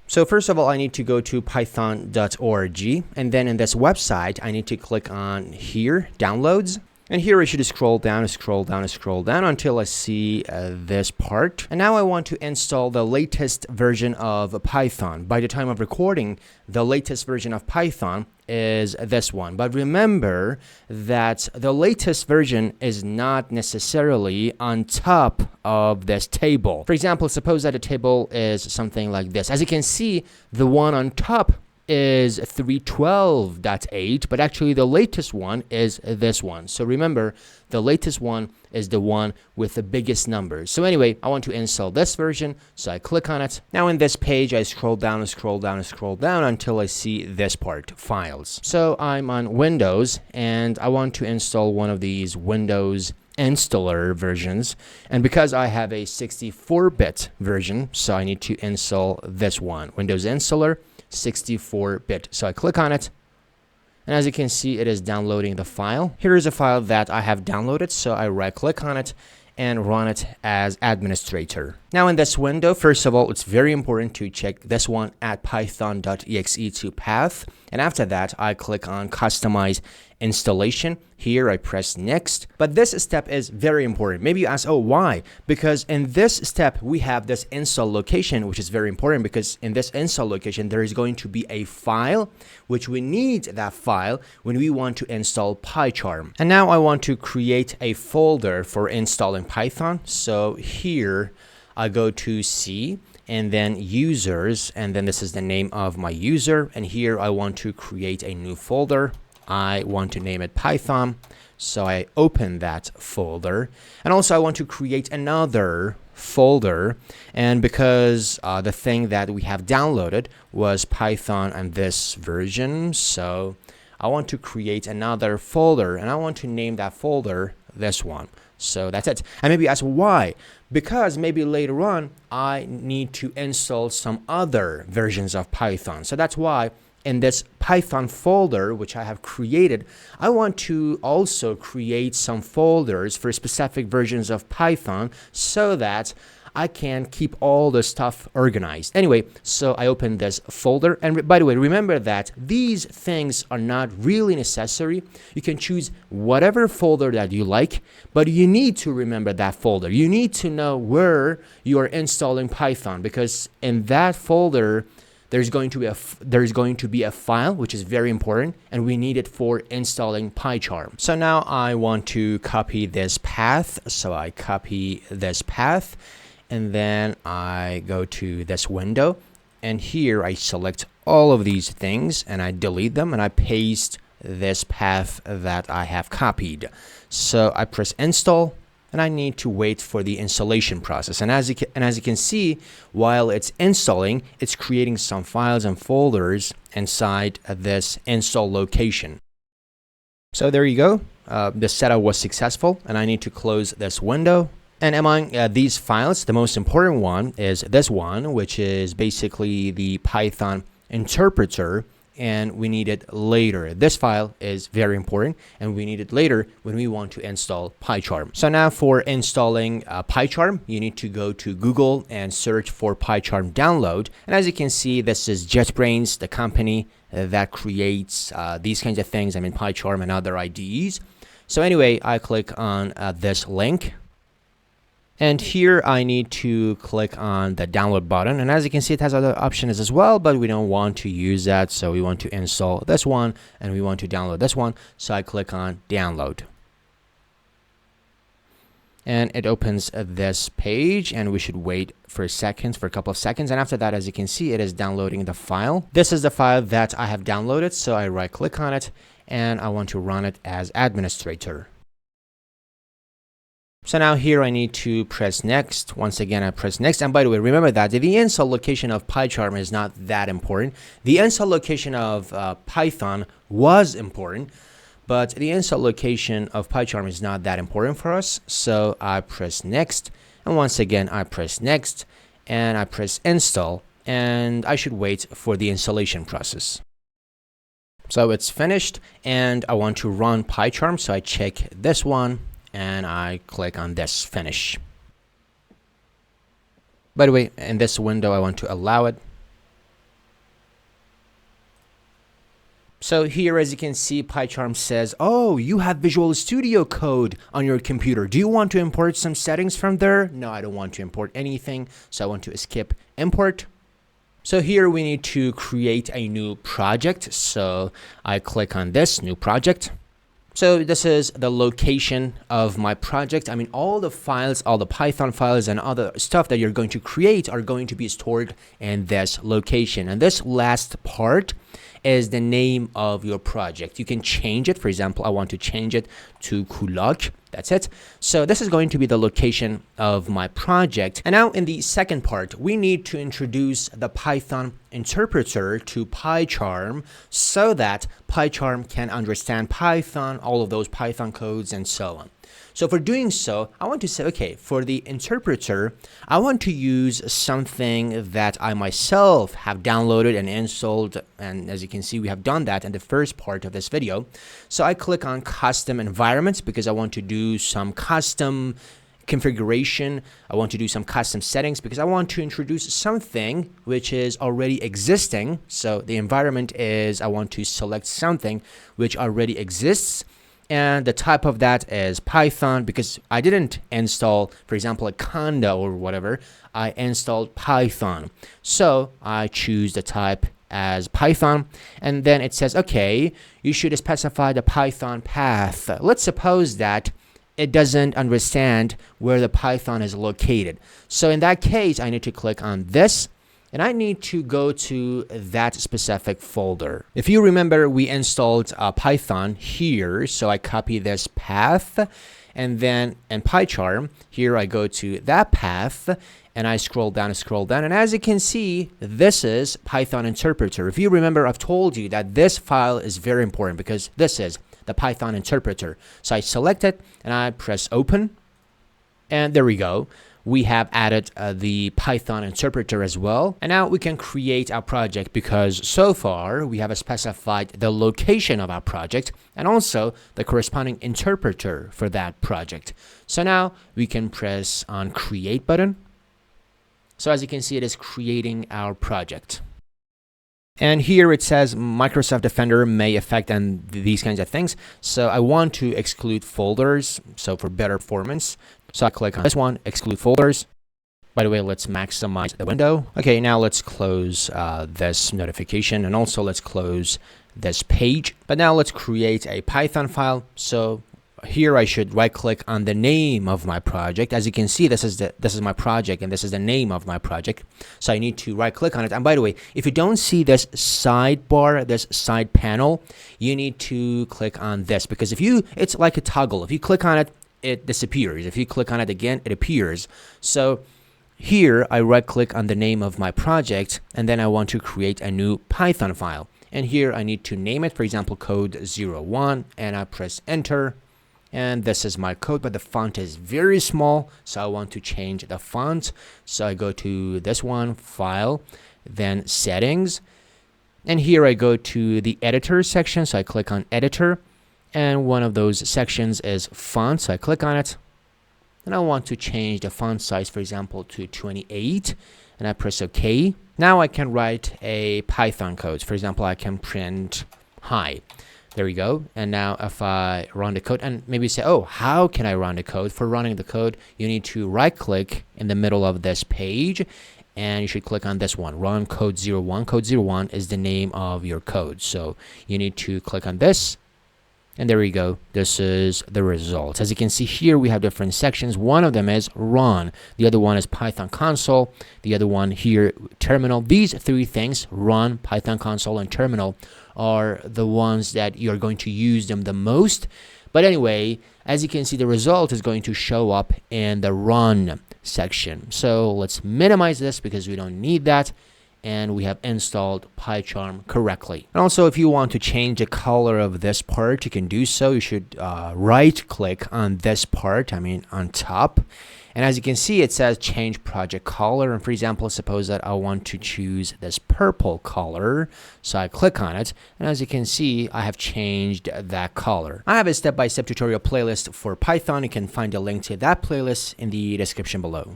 So first of all, I need to go to python.org, and then in this website, I need to click on here, downloads. And here I should scroll down until I see this part. And now I want to install the latest version of Python. By the time of recording, the latest version of Python is this one. But remember that the latest version is not necessarily on top of this table. For example, suppose that a table is something like this. As you can see, the one on top is 312.8, but actually the latest one is this one. So remember, the latest one is the one with the biggest numbers. So anyway, I want to install this version, so I click on it. Now in this page, I scroll down until I see this part, files. So I'm on Windows, and I want to install one of these Windows installer versions, and because I have a 64-bit version, so I need to install this one, Windows installer 64-bit. So I click on it, and as you can see, it is downloading the file. Here is a file that I have downloaded, so I right click on it and run it as administrator. Now in this window, first of all, it's very important to check this one at python.exe to path, and after that I click on customize installation. Here I press next, but this step is very important. Maybe you ask, oh, why? Because in this step we have this install location, which is very important because in this install location there is going to be a file, which we need that file when we want to install PyCharm. And now I want to create a folder for installing Python. So here I go to C and then users, and then this is the name of my user, and here I want to create a new folder. I want to name it Python, so I open that folder, and also I want to create another folder, and because the thing that we have downloaded was Python and this version, so I want to create another folder, and I want to name that folder this one. So that's it. And maybe you ask why? Because maybe later on I need to install some other versions of Python. So that's why in this Python folder, which I have created, I want to also create some folders for specific versions of Python so that I can keep all the stuff organized. Anyway, so I open this folder, and by the way, remember that these things are not really necessary. You can choose whatever folder that you like, but you need to remember that folder. You need to know where you are installing Python, because in that folder there's going to be a file which is very important, and we need it for installing PyCharm. So now I want to copy this path, so I copy this path, and then I go to this window, and here I select all of these things and I delete them, and I paste this path that I have copied. So I press install, and I need to wait for the installation process. And as you can see, while it's installing, it's creating some files and folders inside this install location. So there you go. The setup was successful, and I need to close this window. And among these files, the most important one is this one, which is basically the Python interpreter, and we need it later. This file is very important, and we need it later when we want to install PyCharm. So now for installing PyCharm, you need to go to Google and search for PyCharm download. And as you can see, this is JetBrains, the company that creates these kinds of things. I mean, PyCharm and other IDEs. So anyway, I click on this link. And here I need to click on the download button, and as you can see, it has other options as well, but we don't want to use that, so we want to install this one and we want to download this one. So I click on download, and it opens this page, and we should wait for a couple of seconds, and after that, as you can see, it is downloading the file. This is the file that I have downloaded, so I right click on it and I want to run it as administrator. So now here I need to press next. Once again, I press next. And by the way, remember that the install location of PyCharm is not that important. The install location of Python was important, but the install location of PyCharm is not that important for us. So I press next. And once again, I press next and I press install, and I should wait for the installation process. So it's finished, and I want to run PyCharm. So I check this one, and I click on this finish. By the way, in this window, I want to allow it. So here, as you can see, PyCharm says, oh, you have Visual Studio Code on your computer. Do you want to import some settings from there? No, I don't want to import anything. So I want to skip import. So here we need to create a new project. So I click on this new project. So this is the location of my project. I mean, all the files, all the Python files and other stuff that you're going to create are going to be stored in this location. And this last part is the name of your project. You can change it. For example, I want to change it to Kulak. That's it. So this is going to be the location of my project. And now in the second part, we need to introduce the Python interpreter to PyCharm so that PyCharm can understand Python, all of those Python codes, and so on. So for doing so, I want to say, okay, for the interpreter, I want to use something that I myself have downloaded and installed. And as you can see, we have done that in the first part of this video. So I click on custom environments because I want to do some custom configuration. I want to do some custom settings because I want to introduce something which is already existing. So the environment is, I want to select something which already exists. And the type of that is Python because I didn't install, for example, a Conda or whatever. I installed Python. So I choose the type as Python. And then it says, okay, you should specify the Python path. Let's suppose that it doesn't understand where the Python is located. So in that case, I need to click on this. And I need to go to that specific folder. If you remember, we installed Python here. So I copy this path. And then in PyCharm, here I go to that path. And I scroll down. And as you can see, this is Python interpreter. If you remember, I've told you that this file is very important because this is the Python interpreter. So I select it and I press open. And there we go. We have added the Python interpreter as well. And now we can create our project because so far we have specified the location of our project and also the corresponding interpreter for that project. So now we can press on create button. So as you can see, it is creating our project. And here it says Microsoft Defender may affect and these kinds of things. So I want to exclude folders. So for better performance. So I click on this one, exclude folders. By the way, let's maximize the window. Okay, now let's close this notification and also let's close this page. But now let's create a Python file. So here I should right click on the name of my project. As you can see, this is my project and this is the name of my project. So I need to right click on it. And by the way, if you don't see this sidebar, this side panel, you need to click on this because it's like a toggle. If you click on it, it disappears. If you click on it again, it appears. So here I right click on the name of my project and then I want to create a new Python file. And here I need to name it, for example, code01, and I press enter. And this is my code, but the font is very small. So I want to change the font. So I go to this one, file, then settings. And here I go to the editor section. So I click on editor. And one of those sections is font. So I click on it. And I want to change the font size, for example, to 28. And I press OK. Now I can write a Python code. For example, I can print hi. There we go. And now if I run the code and maybe say, oh, how can I run the code? For running the code, you need to right click in the middle of this page. And you should click on this one, run code 01. Code 01 is the name of your code. So you need to click on this. And there we go. This is the result. As you can see here, we have different sections. One of them is run. The other one is Python console. The other one here, terminal. These three things, run, Python console, and terminal, are the ones that you're going to use them the most. But anyway, as you can see, the result is going to show up in the run section. So let's minimize this because we don't need that. And we have installed PyCharm correctly. And also, if you want to change the color of this part, you can do so. You should right click on this part, on top. And as you can see, it says change project color. And for example, suppose that I want to choose this purple color. So I click on it. And as you can see, I have changed that color. I have a step-by-step tutorial playlist for Python. You can find a link to that playlist in the description below.